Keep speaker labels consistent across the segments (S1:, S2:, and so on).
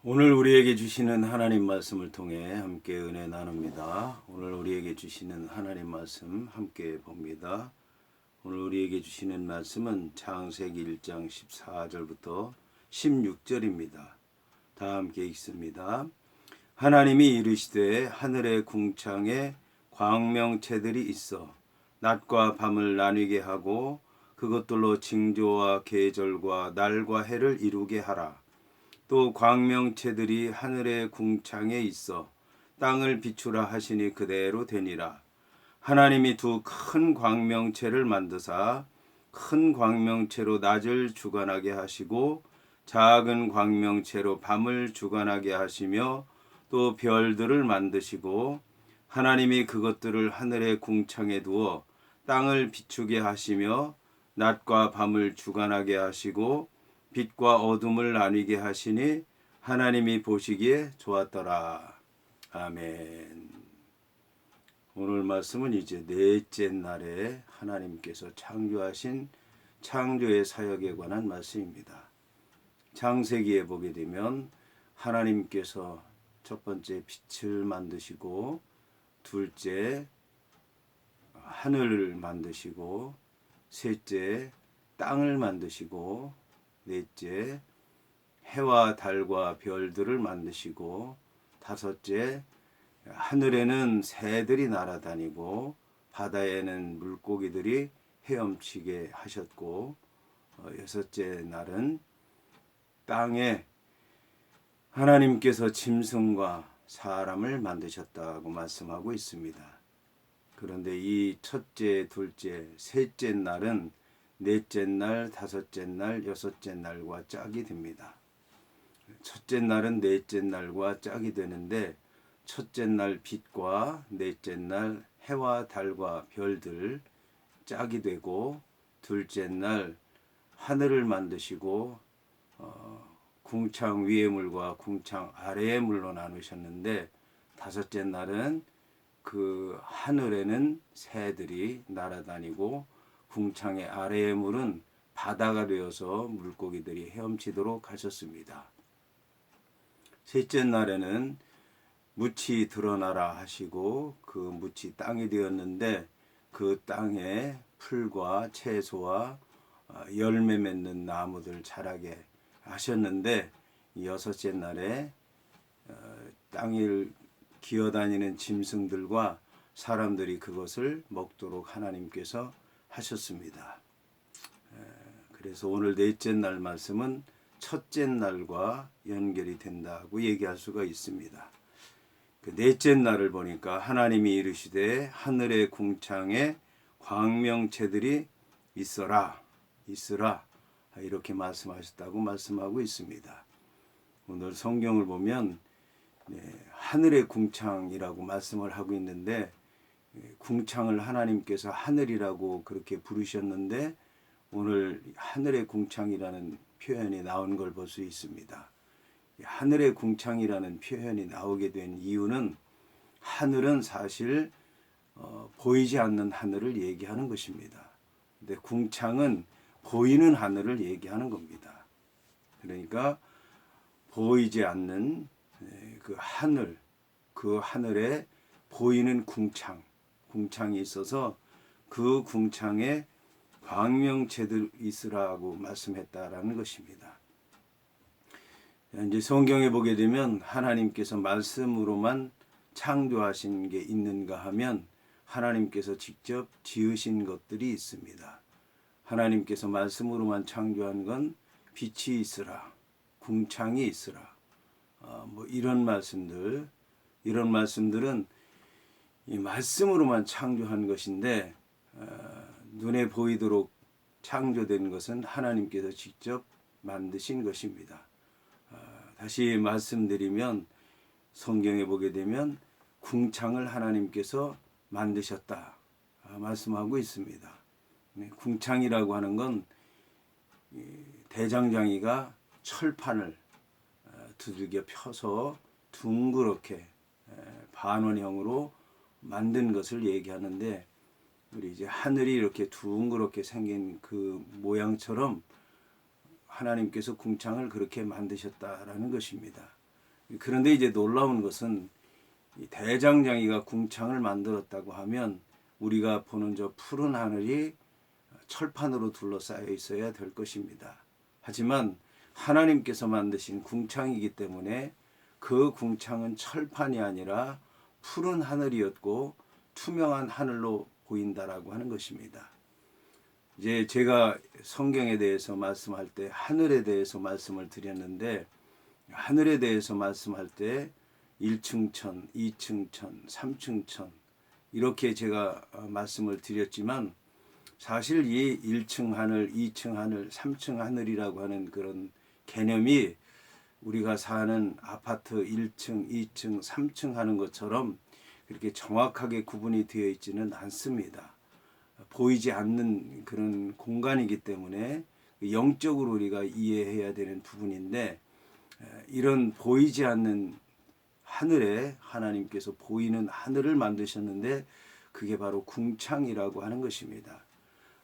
S1: 오늘 우리에게 주시는 하나님 말씀을 통해 함께 은혜 나눕니다. 오늘 우리에게 주시는 하나님 말씀 함께 봅니다. 오늘 우리에게 주시는 말씀은 창세기 1장 14절부터 16절입니다. 다 함께 읽습니다. 하나님이 이르시되 하늘의 궁창에 광명체들이 있어 낮과 밤을 나뉘게 하고 그것들로 징조와 계절과 날과 해를 이루게 하라. 또 광명체들이 하늘의 궁창에 있어 땅을 비추라 하시니 그대로 되니라. 하나님이 두 큰 광명체를 만드사 큰 광명체로 낮을 주관하게 하시고 작은 광명체로 밤을 주관하게 하시며 또 별들을 만드시고 하나님이 그것들을 하늘의 궁창에 두어 땅을 비추게 하시며 낮과 밤을 주관하게 하시고 빛과 어둠을 나뉘게 하시니 하나님이 보시기에 좋았더라. 아멘. 오늘 말씀은 이제 넷째 날에 하나님께서 창조하신 창조의 사역에 관한 말씀입니다. 창세기에 보게 되면 하나님께서 첫 번째 빛을 만드시고 둘째 하늘을 만드시고 셋째 땅을 만드시고 넷째 해와 달과 별들을 만드시고 다섯째 하늘에는 새들이 날아다니고 바다에는 물고기들이 헤엄치게 하셨고 여섯째 날은 땅에 하나님께서 짐승과 사람을 만드셨다고 말씀하고 있습니다. 그런데 이 첫째, 둘째, 셋째 날은 넷째 날, 다섯째 날, 여섯째 날과 짝이 됩니다. 첫째 날은 넷째 날과 짝이 되는데 첫째 날 빛과 넷째 날 해와 달과 별들 짝이 되고 둘째 날 하늘을 만드시고 궁창 위의 물과 궁창 아래의 물로 나누셨는데 다섯째 날은 그 하늘에는 새들이 날아다니고 궁창의 아래의 물은 바다가 되어서 물고기들이 헤엄치도록 하셨습니다. 셋째 날에는 묻이 드러나라 하시고 그 묻이 땅이 되었는데 그 땅에 풀과 채소와 열매 맺는 나무들 자라게 하셨는데 여섯째 날에 땅을 기어다니는 짐승들과 사람들이 그것을 먹도록 하나님께서 하셨습니다. 그래서 오늘 넷째 날 말씀은 첫째 날과 연결이 된다고 얘기할 수가 있습니다. 그 넷째 날을 보니까 하나님이 이르시되 하늘의 궁창에 광명체들이 있으라 이렇게 말씀하셨다고 말씀하고 있습니다. 오늘 성경을 보면 하늘의 궁창이라고 말씀을 하고 있는데 궁창을 하나님께서 하늘이라고 그렇게 부르셨는데 오늘 하늘의 궁창이라는 표현이 나온 걸 볼 수 있습니다. 하늘의 궁창이라는 표현이 나오게 된 이유는 하늘은 사실 보이지 않는 하늘을 얘기하는 것입니다. 근데 궁창은 보이는 하늘을 얘기하는 겁니다. 그러니까 보이지 않는 그 하늘, 그 하늘에 보이는 궁창이 있어서 그 궁창에 광명체들 있으라고 말씀했다라는 것입니다. 이제 성경에 보게 되면 하나님께서 말씀으로만 창조하신 게 있는가 하면 하나님께서 직접 지으신 것들이 있습니다. 하나님께서 말씀으로만 창조한 건 빛이 있으라, 궁창이 있으라, 이런 말씀들은 이 말씀으로만 창조한 것인데 눈에 보이도록 창조된 것은 하나님께서 직접 만드신 것입니다. 다시 말씀드리면 성경에 보게 되면 궁창을 하나님께서 만드셨다 말씀하고 있습니다. 궁창이라고 하는 건 대장장이가 철판을 두들겨 펴서 둥그렇게 반원형으로 만든 것을 얘기하는데 우리 이제 하늘이 이렇게 둥그렇게 생긴 그 모양처럼 하나님께서 궁창을 그렇게 만드셨다라는 것입니다. 그런데 이제 놀라운 것은 이 대장장이가 궁창을 만들었다고 하면 우리가 보는 저 푸른 하늘이 철판으로 둘러싸여 있어야 될 것입니다. 하지만 하나님께서 만드신 궁창이기 때문에 그 궁창은 철판이 아니라 푸른 하늘이었고 투명한 하늘로 보인다라고 하는 것입니다. 이제 제가 성경에 대해서 말씀할 때 하늘에 대해서 말씀을 드렸는데, 하늘에 대해서 말씀할 때 1층 천, 2층 천, 3층 천 이렇게 제가 말씀을 드렸지만, 사실 이 1층 하늘, 2층 하늘, 3층 하늘이라고 하는 그런 개념이 우리가 사는 아파트 1층, 2층, 3층 하는 것처럼 그렇게 정확하게 구분이 되어 있지는 않습니다. 보이지 않는 그런 공간이기 때문에 영적으로 우리가 이해해야 되는 부분인데, 이런 보이지 않는 하늘에 하나님께서 보이는 하늘을 만드셨는데 그게 바로 궁창이라고 하는 것입니다.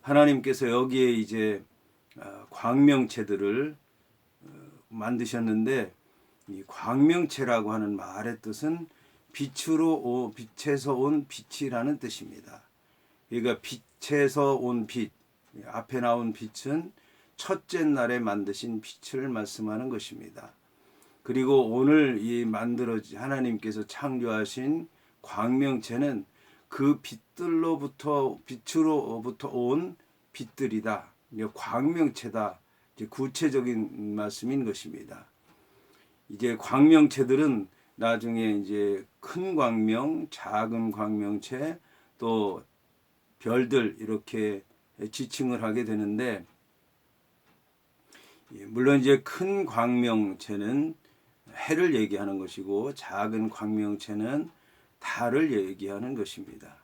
S1: 하나님께서 여기에 이제 광명체들을 만드셨는데, 이 광명체라고 하는 말의 뜻은 빛에서 온 빛이라는 뜻입니다. 그러니까 빛에서 온 빛, 앞에 나온 빛은 첫째 날에 만드신 빛을 말씀하는 것입니다. 그리고 오늘 이 하나님께서 창조하신 광명체는 그 빛으로부터 온 빛들이다. 광명체다. 이제 구체적인 말씀인 것입니다. 이제 광명체들은 나중에 이제 큰 광명, 작은 광명체, 또 별들 이렇게 지칭을 하게 되는데, 물론 이제 큰 광명체는 해를 얘기하는 것이고 작은 광명체는 달을 얘기하는 것입니다.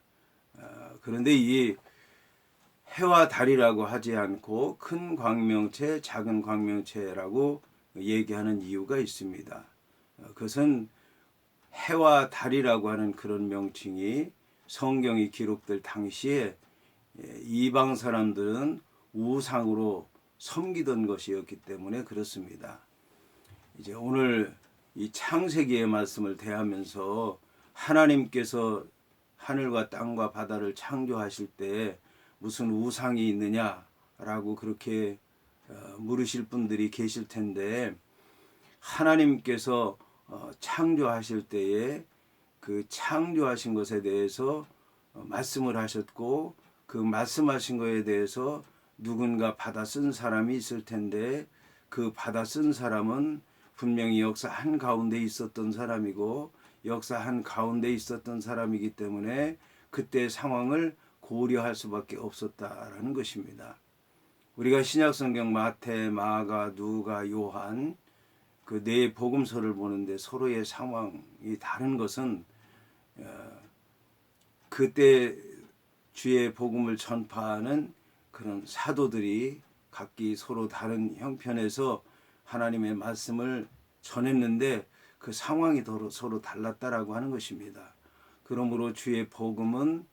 S1: 그런데 이 해와 달이라고 하지 않고 큰 광명체, 작은 광명체라고 얘기하는 이유가 있습니다. 그것은 해와 달이라고 하는 그런 명칭이 성경이 기록될 당시에 이방 사람들은 우상으로 섬기던 것이었기 때문에 그렇습니다. 이제 오늘 이 창세기의 말씀을 대하면서 하나님께서 하늘과 땅과 바다를 창조하실 때 무슨 우상이 있느냐라고 그렇게 물으실 분들이 계실 텐데, 하나님께서 창조하실 때에 그 창조하신 것에 대해서 말씀을 하셨고, 그 말씀하신 것에 대해서 누군가 받아 쓴 사람이 있을 텐데, 그 받아 쓴 사람은 분명히 역사 한가운데 있었던 사람이고 역사 한가운데 있었던 사람이기 때문에 그때의 상황을 고려할 수밖에 없었다라는 것입니다. 우리가 신약성경 마태, 마가, 누가, 요한 그 네 복음서를 보는데 서로의 상황이 다른 것은 그때 주의 복음을 전파하는 그런 사도들이 각기 서로 다른 형편에서 하나님의 말씀을 전했는데 그 상황이 서로 달랐다라고 하는 것입니다. 그러므로 주의 복음은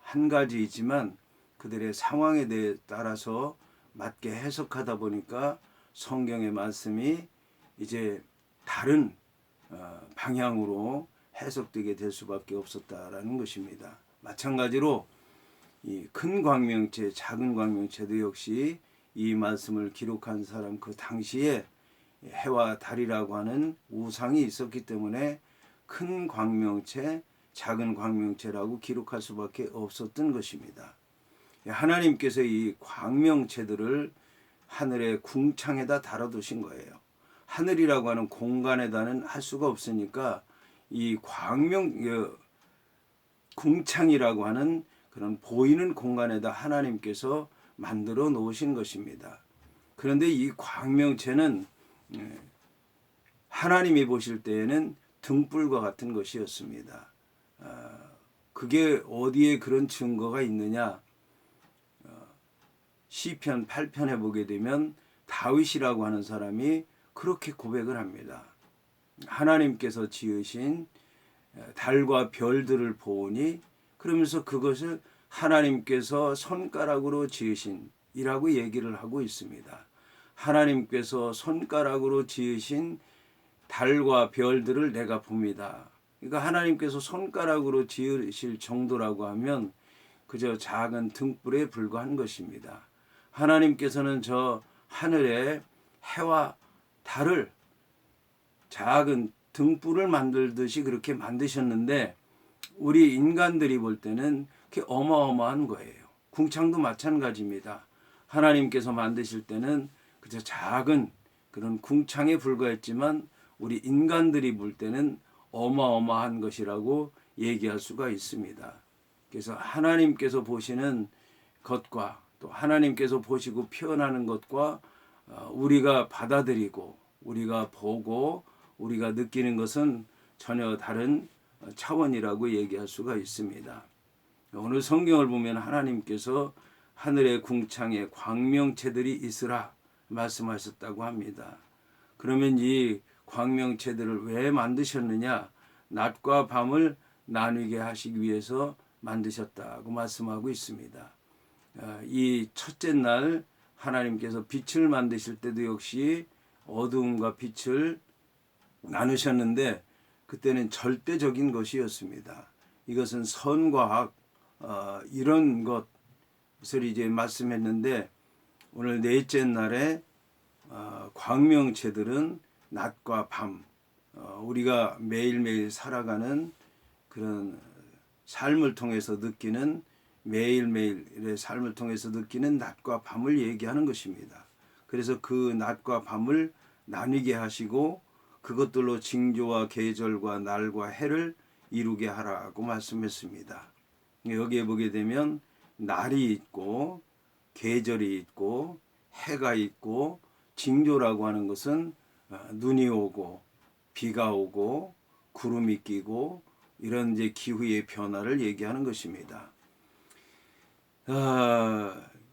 S1: 한 가지이지만 그들의 상황에 대해 따라서 맞게 해석하다 보니까 성경의 말씀이 이제 다른 방향으로 해석되게 될 수밖에 없었다라는 것입니다. 마찬가지로 이 큰 광명체, 작은 광명체도 역시 이 말씀을 기록한 사람 그 당시에 해와 달이라고 하는 우상이 있었기 때문에 큰 광명체, 작은 광명체라고 기록할 수밖에 없었던 것입니다. 하나님께서 이 광명체들을 하늘의 궁창에다 달아두신 거예요. 하늘이라고 하는 공간에다는 할 수가 없으니까 이 궁창이라고 하는 그런 보이는 공간에다 하나님께서 만들어 놓으신 것입니다. 그런데 이 광명체는 하나님이 보실 때에는 등불과 같은 것이었습니다. 그게 어디에 그런 증거가 있느냐? 시편 8편에 보게 되면 다윗이라고 하는 사람이 그렇게 고백을 합니다. 하나님께서 지으신 달과 별들을 보니, 그러면서 그것을 하나님께서 손가락으로 지으신 이라고 얘기를 하고 있습니다. 하나님께서 손가락으로 지으신 달과 별들을 내가 봅니다. 그러니까 하나님께서 손가락으로 지으실 정도라고 하면 그저 작은 등불에 불과한 것입니다. 하나님께서는 저 하늘에 해와 달을 작은 등불을 만들듯이 그렇게 만드셨는데 우리 인간들이 볼 때는 그게 어마어마한 거예요. 궁창도 마찬가지입니다. 하나님께서 만드실 때는 그저 작은 그런 궁창에 불과했지만 우리 인간들이 볼 때는 어마어마한 것이라고 얘기할 수가 있습니다. 그래서 하나님께서 보시는 것과 또 하나님께서 보시고 표현하는 것과 우리가 받아들이고 우리가 보고 우리가 느끼는 것은 전혀 다른 차원이라고 얘기할 수가 있습니다. 오늘 성경을 보면 하나님께서 하늘의 궁창에 광명체들이 있으라 말씀하셨다고 합니다. 그러면 이 광명체들을 왜 만드셨느냐? 낮과 밤을 나누게 하시기 위해서 만드셨다고 말씀하고 있습니다. 이 첫째 날 하나님께서 빛을 만드실 때도 역시 어두움과 빛을 나누셨는데 그때는 절대적인 것이었습니다. 이것은 선과 악 이런 것을 이제 말씀했는데 오늘 넷째 날에 광명체들은 낮과 밤 우리가 매일매일 살아가는 그런 삶을 통해서 느끼는 매일매일의 삶을 통해서 느끼는 낮과 밤을 얘기하는 것입니다. 그래서 그 낮과 밤을 나뉘게 하시고 그것들로 징조와 계절과 날과 해를 이루게 하라고 말씀했습니다. 여기에 보게 되면 날이 있고 계절이 있고 해가 있고 징조라고 하는 것은 눈이 오고 비가 오고 구름이 끼고 이런 이제 기후의 변화를 얘기하는 것입니다.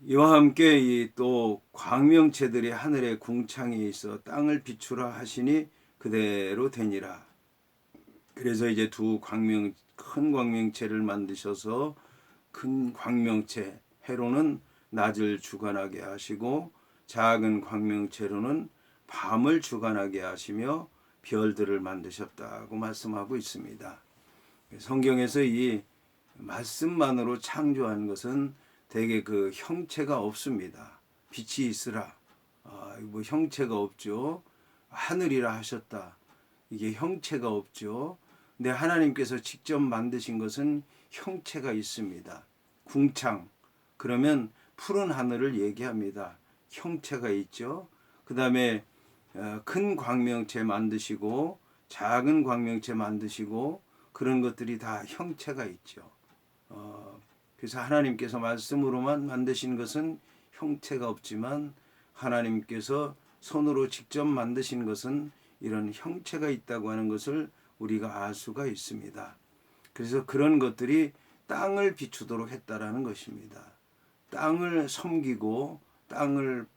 S1: 이와 함께 이 또 광명체들이 하늘의 궁창에 있어 땅을 비추라 하시니 그대로 되니라. 그래서 이제 큰 광명체를 만드셔서 큰 광명체 해로는 낮을 주관하게 하시고 작은 광명체로는 밤을 주관하게 하시며 별들을 만드셨다고 말씀하고 있습니다. 성경에서 이 말씀만으로 창조한 것은 대개 그 형체가 없습니다. 빛이 있으라. 뭐 형체가 없죠. 하늘이라 하셨다. 이게 형체가 없죠. 근데 하나님께서 직접 만드신 것은 형체가 있습니다. 궁창. 그러면 푸른 하늘을 얘기합니다. 형체가 있죠. 그 다음에 큰 광명체 만드시고 작은 광명체 만드시고 그런 것들이 다 형체가 있죠. 그래서 하나님께서 말씀으로만 만드신 것은 형체가 없지만 하나님께서 손으로 직접 만드신 것은 이런 형체가 있다고 하는 것을 우리가 알 수가 있습니다. 그래서 그런 것들이 땅을 비추도록 했다라는 것입니다. 땅을 섬기고 땅을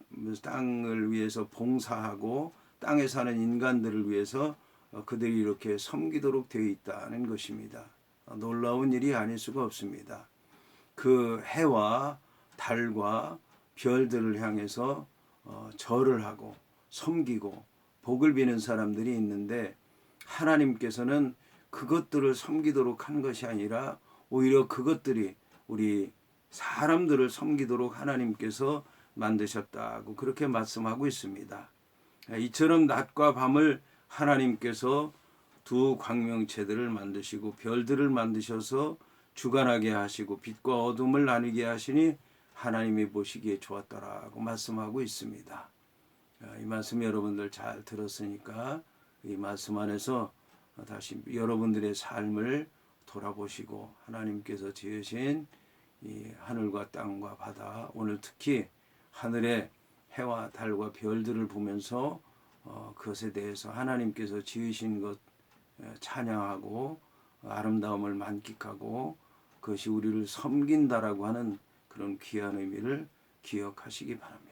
S1: 위해서 봉사하고 땅에 사는 인간들을 위해서 그들이 이렇게 섬기도록 되어 있다는 것입니다. 놀라운 일이 아닐 수가 없습니다. 그 해와 달과 별들을 향해서 절을 하고 섬기고 복을 비는 사람들이 있는데 하나님께서는 그것들을 섬기도록 한 것이 아니라 오히려 그것들이 우리 사람들을 섬기도록 하나님께서 만드셨다고 그렇게 말씀하고 있습니다. 이처럼 낮과 밤을 하나님께서 두 광명체들을 만드시고 별들을 만드셔서 주관하게 하시고 빛과 어둠을 나누게 하시니 하나님이 보시기에 좋았더라고 말씀하고 있습니다. 이 말씀 여러분들 잘 들었으니까 이 말씀 안에서 다시 여러분들의 삶을 돌아보시고 하나님께서 지으신 이 하늘과 땅과 바다 오늘 특히 하늘의 해와 달과 별들을 보면서 그것에 대해서 하나님께서 지으신 것 찬양하고 아름다움을 만끽하고 그것이 우리를 섬긴다라고 하는 그런 귀한 의미를 기억하시기 바랍니다.